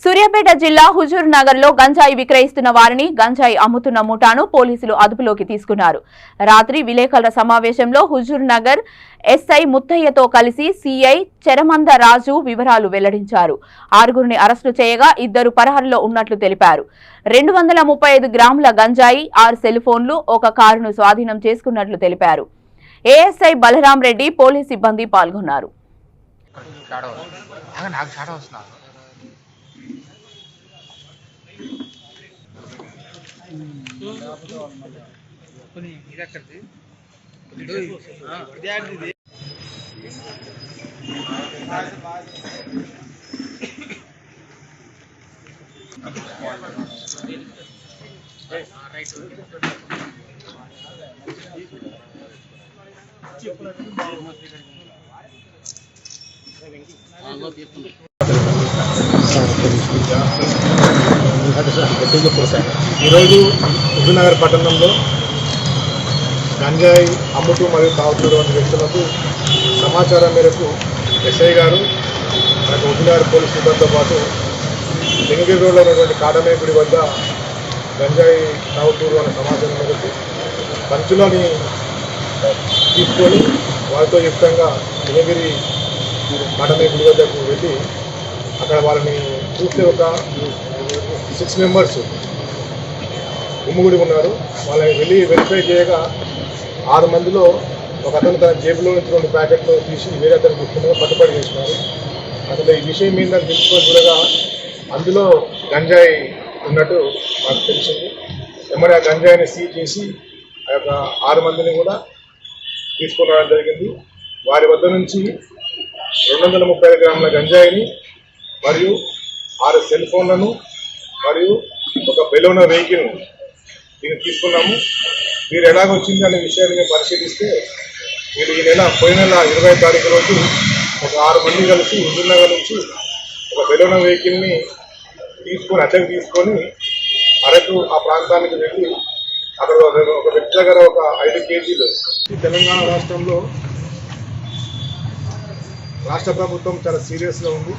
సూర్యాపేట జిల్లా హుజూర్ నగర్ లో గంజాయి విక్రయిస్తున్న వారిని గంజాయి అమ్ముతున్న ముఠాను పోలీసులు అదుపులోకి తీసుకున్నారు. రాత్రి విలేకరుల సమావేశంలో హుజూర్ నగర్ ఎస్ఐ ముత్తయ్యతో కలిసి సిఐ చెరమంద రాజు వివరాలు వెల్లడించారు. 6గురిని అరెస్టు చేయగా 2 పరహరలో ఉన్నట్లు తెలిపారు. 235 గ్రాముల గంజాయి, 6 సెల్ ఫోన్లు, 1 కారును స్వాధీనం చేసుకున్నట్లు తెలిపారు. ఏఎస్ఐ బలరాం రెడ్డి, పోలీస్ సిబ్బంది పాల్గొన్నారు. ఈరోజు హుజూర్నగర్ పట్టణంలో గంజాయి అమ్ముతూ మరియు తాగుతున్నటువంటి వ్యక్తులకు సమాచారం మేరకు ఎస్ఐ గారు మనకు హుజూర్నగర్ పోలీస్ సిబ్బందితో పాటు లింగగిరి రోడ్లో ఉన్నటువంటి కాటమేగుడి వద్ద గంజాయి తాగుతూరు అనే సమాచారం మేరకు పంచులని తీసుకొని వారితో యుక్తంగా లింగగిరి కాటమేగుడి వద్దకు వెళ్ళి అక్కడ వాళ్ళని చూస్తే ఒక 6 మెంబర్స్ గుమ్ముగుడి ఉన్నారు. వాళ్ళని వెళ్ళి వెరిఫై చేయగా 6 మందిలో ఒక అతను తన జేబులో నుంచి 2 ప్యాకెట్లు తీసి వేరే అతను గుర్తుండగా పట్టుబడి చేసినారు. అసలు ఈ విషయం మీద తెలుసుకొని చూడగా అందులో గంజాయి ఉన్నట్టు మాకు తెలిసింది. ఎమ్మడి ఆ గంజాయిని సీజ్ చేసి ఆ యొక్క 6 మందిని కూడా తీసుకొని రావడం జరిగింది. వారి వద్ద నుంచి 235 గ్రాముల గంజాయిని మరియు 6 సెల్ ఫోన్లను మరియు ఒక బెలోనా వెహికల్ దీన్ని తీసుకున్నాము. మీరు ఎలాగొచ్చింది అనే విషయాన్ని మేము పరిశీలిస్తే మీరు ఈ నెల పోయిన నెల 20వ తారీఖు రోజు ఒక 6 మంది కలిసి హుజూర్నగర్ నుంచి ఒక బెలోనా వెహికల్ని తీసుకొని అద్దెకు తీసుకొని అరకు ఆ ప్రాంతానికి వెళ్ళి అక్కడ ఒక వ్యక్తి దగ్గర ఒక 5 కేజీలు. తెలంగాణ రాష్ట్రంలో రాష్ట్ర ప్రభుత్వం చాలా సీరియస్గా ఉంది.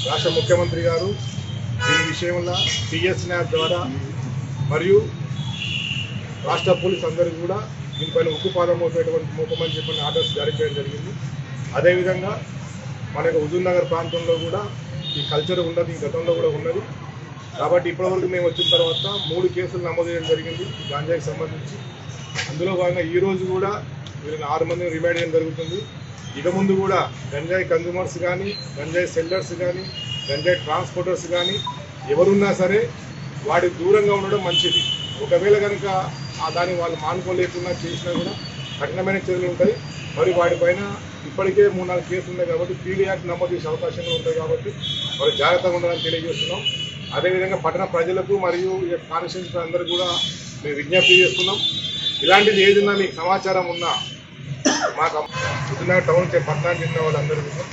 రాష్ట్ర ముఖ్యమంత్రి గారు దీని విషయంలో పిఎస్ న్యాప్ ద్వారా మరియు రాష్ట్ర పోలీస్ అందరికీ కూడా దీనిపైన ఉక్కుపాదం మోపమని చెప్పిన ఆర్డర్స్ జారీ చేయడం జరిగింది. అదేవిధంగా మనకు హుజూర్నగర్ ప్రాంతంలో కూడా ఈ కల్చర్ ఉన్నది, గతంలో కూడా ఉన్నది. కాబట్టి ఇప్పటివరకు మేము వచ్చిన తర్వాత 3 కేసులు నమోదు చేయడం జరిగింది ఈ గాంజాయికి సంబంధించి. అందులో భాగంగా ఈరోజు కూడా వీళ్ళని 6 మందిని రిమాండ్ చేయడం జరుగుతుంది. ఇక ముందు కూడా గంజాయి కన్జ్యూమర్స్ కానీ, గంజాయి సెల్లర్స్ కానీ, గంజాయి ట్రాన్స్పోర్టర్స్ కానీ ఎవరున్నా సరే వాడి దూరంగా ఉండడం మంచిది. ఒకవేళ కనుక దాన్ని వాళ్ళు మానుకోలేకుండా చేసినా కూడా కఠినమైన చర్యలు ఉంటాయి. మరి వాటిపైన ఇప్పటికే 3-4 కేసులు ఉన్నాయి కాబట్టి పీడీ యాక్ట్ నమోదు చేసే అవకాశాలు ఉంటాయి. కాబట్టి మరి జాగ్రత్తగా ఉండాలని తెలియజేస్తున్నాం. అదేవిధంగా పట్టణ ప్రజలకు మరియు కాన్స్టిట్యూన్సీ అందరూ కూడా మేము విజ్ఞప్తి చేస్తున్నాం. ఇలాంటిది ఏదైనా మీకు సమాచారం ఉన్నా మాకు హుజూర్నగర్ టౌన్ పట్టణానికి చెందిన వాళ్ళందరూ కూడా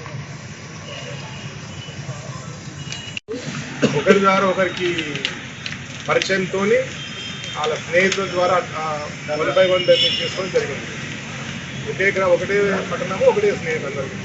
ఒకరి ద్వారా ఒకరికి పరిచయంతో వాళ్ళ స్నేహితుల ద్వారా 1 by 1 చేసుకోవడం జరిగింది. ఒకటే పట్టణము, ఒకటే స్నేహితులు అందరికీ.